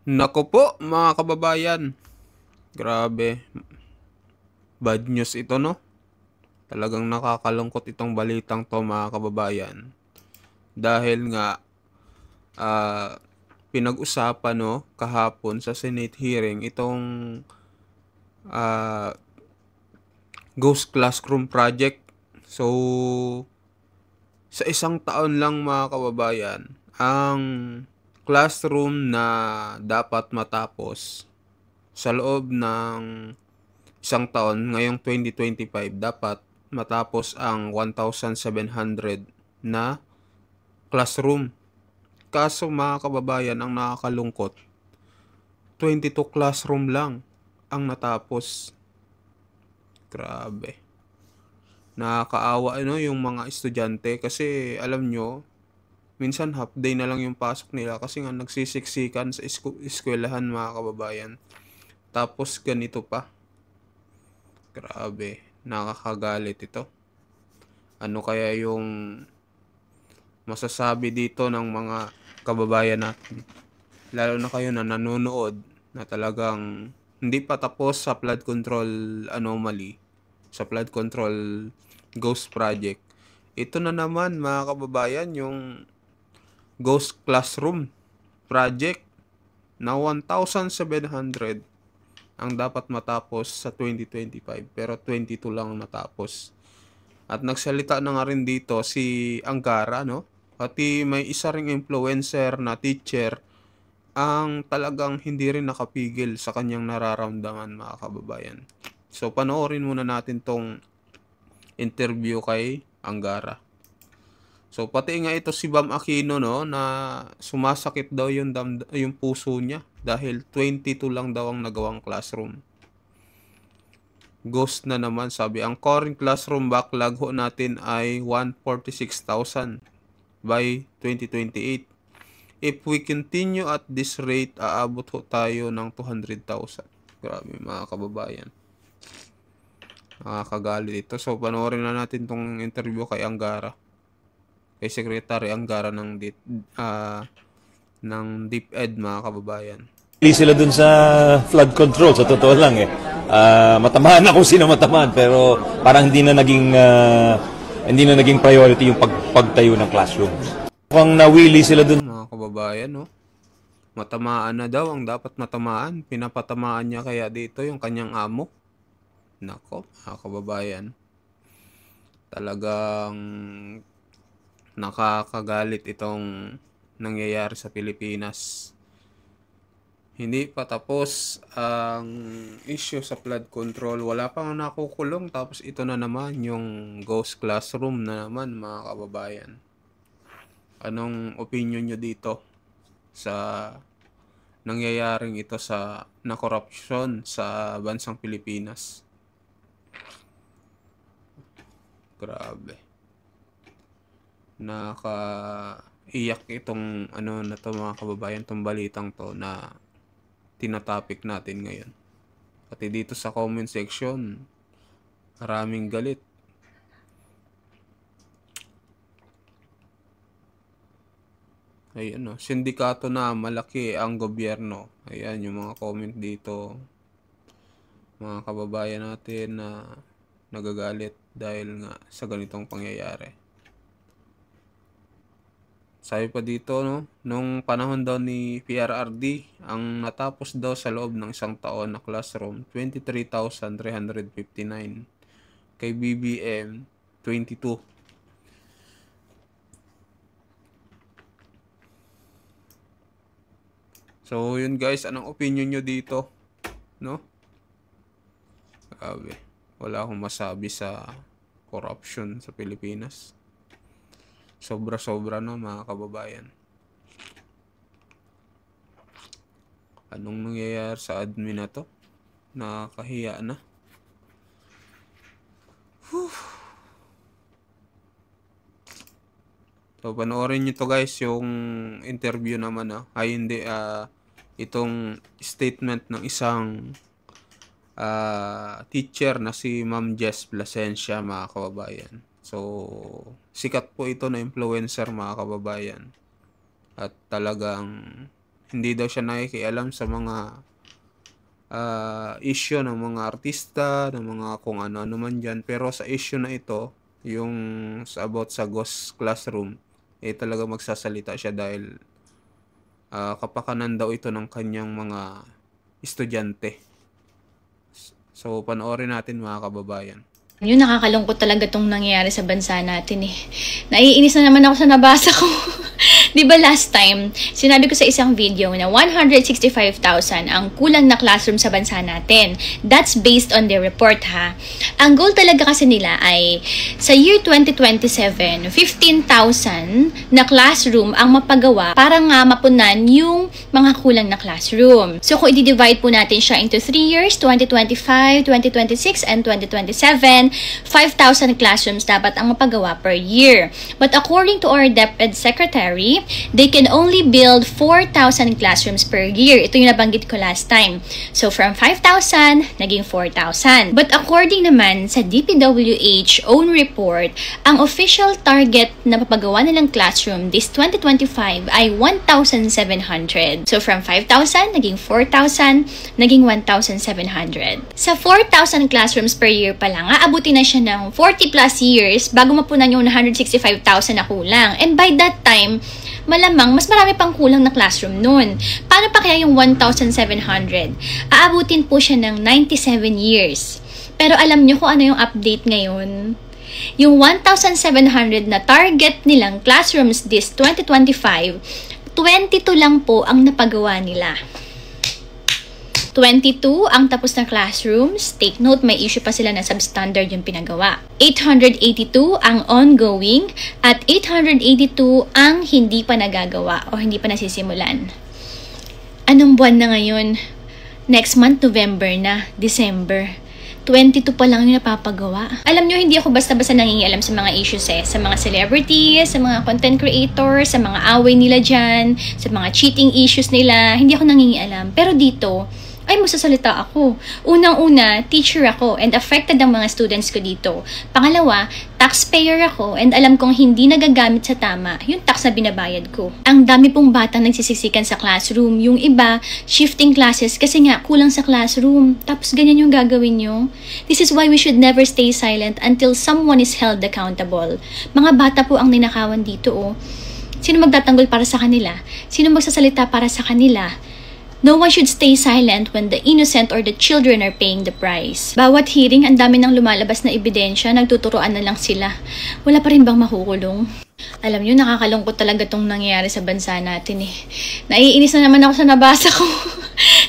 Naku po mga kababayan, grabe, bad news ito 'no? Talagang nakakalungkot itong balitang 'to mga kababayan. Dahil nga, ah, pinag-usapan 'no, kahapon sa Senate hearing itong, ah, Ghost Classroom Project. So, sa isang taon lang mga kababayan, ang classroom na dapat matapos sa loob ng isang taon, ngayong 2025 dapat matapos ang 1,700 na classroom. Kaso mga kababayan, ang nakakalungkot, 22 classroom lang ang natapos. Grabe. Nakakaawa ano yung mga estudyante kasi alam nyo, minsan half day na lang yung pasok nila kasi nga nagsisiksikan sa eskwelahan mga kababayan. Tapos ganito pa. Grabe. Nakakagalit ito. Ano kaya yung masasabi dito ng mga kababayan natin, lalo na kayo na nanonood, na talagang hindi pa tapos sa flood control anomaly, sa flood control ghost project. Ito na naman mga kababayan yung ghost classroom project na 1,700 ang dapat matapos sa 2025 pero 22 lang natapos. At nagsalita na nga rin dito si Angara, no? Pati may isa ring influencer na teacher ang talagang hindi rin nakapigil sa kanyang nararamdaman mga kababayan. So panoorin muna natin tong interview kay Angara. So pati nga ito si Bam Aquino no na sumasakit daw yung puso niya dahil 22 lang daw ang nagawang classroom. Ghost na naman sabi, ang current classroom backlog ho natin ay 146,000 by 2028. If we continue at this rate, aabot ho tayo ng 200,000. Grabe mga kababayan. Nakakagalit ito. So panoorin na natin tong interview kay Angara. Kay Secretary Angara ng DepEd mga kababayan. Hindi sila dun sa flood control, sa totoo lang eh. Matamaan ako sino matamaan, pero parang hindi na naging priority yung pagtayo ng classroom. Mukhang nawili sila dun. Mga kababayan, no? Matamaan na daw ang dapat matamaan. Pinapatamaan niya kaya dito yung kanyang amo. Nako, mga kababayan. Talagang nakakagalit itong nangyayari sa Pilipinas. Hindi pa tapos ang issue sa flood control. Wala pang nakukulong. Tapos ito na naman yung ghost classroom na naman mga kababayan. Anong opinion nyo dito sa nangyayaring ito na korupsyon sa bansang Pilipinas? Grabe. Nakaiyak itong na to mga kababayan, tong balitang to na tinatopic natin ngayon. Pati dito sa comment section, maraming galit. Ayan o, sindikato na malaki ang gobyerno. Ayan yung mga comment dito. Mga kababayan natin na nagagalit dahil nga sa ganitong pangyayari. Sabi pa dito, no, nung panahon daw ni PRRD, ang natapos daw sa loob ng isang taon na classroom, 23,359. Kay BBM, 22. So, yun guys, anong opinion nyo dito? No? Grabe. Wala akong masabi sa corruption sa Pilipinas. Sobra-sobra no mga kababayan. Anong nangyayari sa admin na to? Nakakahiya na. So panoorin nyo to guys, yung interview naman ay hindi, itong statement ng isang teacher na si Ma'am Jess Plasencia mga kababayan. So sikat po ito na influencer mga kababayan. At talagang Hindi daw siya nakikialam sa mga issue ng mga artista, ng mga kung ano-ano man dyan. Pero sa issue na ito, yung about sa Ghost Classroom, talaga magsasalita siya dahil kapakanan daw ito ng kanyang mga estudyante. So, panoorin natin mga kababayan. Yun, nakakalungkot talaga tong nangyayari sa bansa natin eh. Naiinis na naman ako sa nabasa ko. Di ba last time, sinabi ko sa isang video na 165,000 ang kulang na classroom sa bansa natin. That's based on their report ha. Ang goal talaga kasi nila ay sa year 2027, 15,000 na classroom ang mapagawa para nga mapunan yung mga kulang na classroom. So kung i-divide po natin siya into 3 years, 2025, 2026, and 2027, 5,000 classrooms dapat ang mapagawa per year. But according to our DepEd Secretary, they can only build 4,000 classrooms per year. Ito yung nabanggit ko last time. So from 5,000, naging 4,000. But according naman sa DPWH own report, ang official target na papagawa nilang classroom this 2025 ay 1,700. So from 5,000, naging 4,000, naging 1,700. Sa 4,000 classrooms per year pa lang, aabutin na siya ng 40 plus years bago mapunan yung 165,000 na kulang. And by that time, malamang mas marami pang kulang na classroom nun. Paano pa kaya yung 1,700? Aabutin po siya ng 97 years. Pero alam nyo kung ano yung update ngayon? Yung 1,700 na target nilang classrooms this 2025, 22 lang po ang napagawa nila. 22 ang tapos na classrooms. Take note, may issue pa sila na substandard yung pinagawa. 882 ang ongoing at 882 ang hindi pa nagagawa o hindi pa nasisimulan. Anong buwan na ngayon? Next month, November na, December. 22 pa lang yung napapagawa. Alam nyo, hindi ako basta-basta nangingialam sa mga issues sa mga celebrities, sa mga content creators, sa mga away nila dyan, sa mga cheating issues nila. Hindi ako nangingialam. Pero dito, ay masasalita ako. Unang-una, teacher ako and affected ang mga students ko dito. Pangalawa, taxpayer ako and alam kong hindi nagagamit sa tama yung tax na binabayad ko. Ang dami pong batang nagsisiksikan sa classroom. Yung iba, shifting classes kasi nga kulang sa classroom. Tapos ganyan yung gagawin nyo. This is why we should never stay silent until someone is held accountable. Mga bata po ang ninakawan dito oh. Sino magtatanggol para sa kanila? Sino magsasalita para sa kanila? No one should stay silent when the innocent or the children are paying the price. Bawat hearing, ang dami ng lumalabas na ebidensya, nagtuturoan na lang sila. Wala pa rin bang makukulong? Alam nyo, nakakalungkot talaga itong nangyayari sa bansa natin eh. Naiinis na naman ako sa nabasa ko.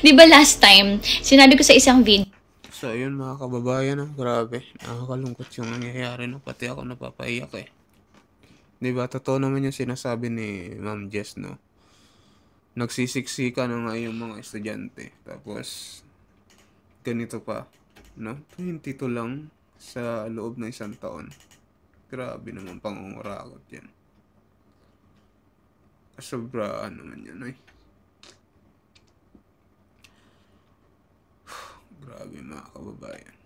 Di ba last time, sinabi ko sa isang video. So, ayun mga kababayan, grabe. Nakakalungkot yung nangyayari, no? Pati ako napapaiyak eh. Di ba, totoo naman yung sinasabi ni Ma'am Jess, no? Nagsisiksika na nga yung mga estudyante. Tapos, ganito pa, no? 22 lang sa loob ng isang taon. Grabe naman pangungurakot yan. Sobra naman yan, ay. Grabe mga kababayan.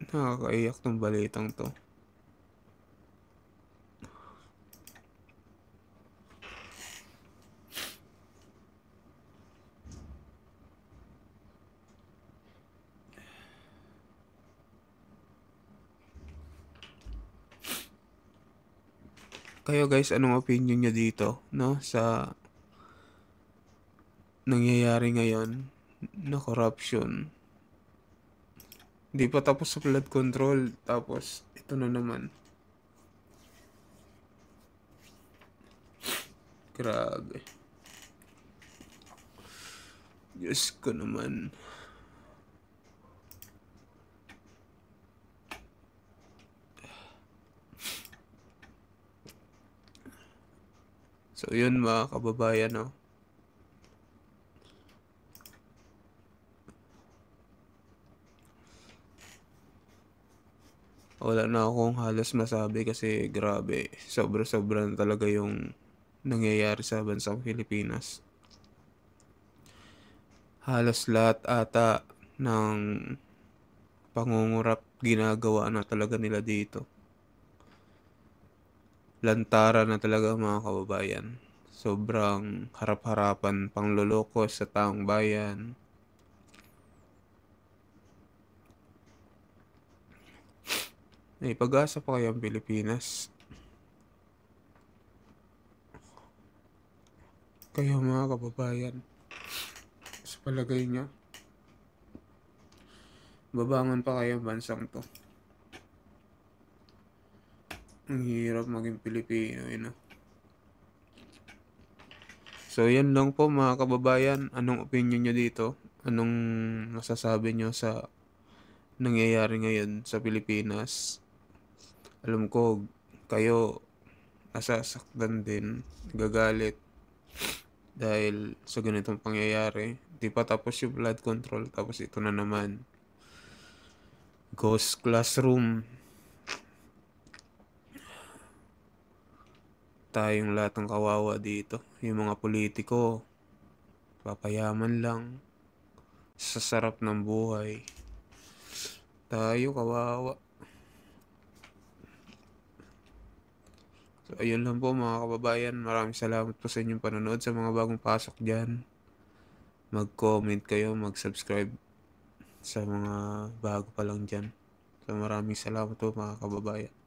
Nakakaiyak tong balitang to. Kayo guys, anong opinion nyo dito, no? Sa nangyayari ngayon na corruption. Di pa tapos sa flood control. Tapos, ito na naman. Grabe. Diyos ko naman. So, yun mga kababayan, no? Wala na akong halos masabi kasi grabe, sobra-sobra na talaga yung nangyayari sa bansang Pilipinas. halos lahat ata ng pangungurap ginagawa na talaga nila dito. Lantara na talaga mga kababayan. Sobrang harap-harapan pangloloko sa taong bayan. May pag-asa pa kaya ang Pilipinas? Kaya mga kababayan, sa palagay niya, babangon pa kaya ang bansang to? Ang hirap maging Pilipino, no? So, yan lang po mga kababayan. Anong opinion nyo dito? Anong masasabi nyo sa nangyayari ngayon sa Pilipinas? Alam ko, kayo nasasaktan din, gagalit dahil sa ganitong pangyayari. Di pa tapos yung flood control, tapos ito na naman. Ghost classroom. Tayong lahat ng kawawa dito. Yung mga politiko, papayaman lang, sa sarap ng buhay. Tayo kawawa. So, ayun lang po mga kababayan. Maraming salamat po sa inyong panonood. Sa mga bagong pasok dyan, mag-comment kayo, mag-subscribe sa mga bago pa lang dyan. So, maraming salamat po mga kababayan.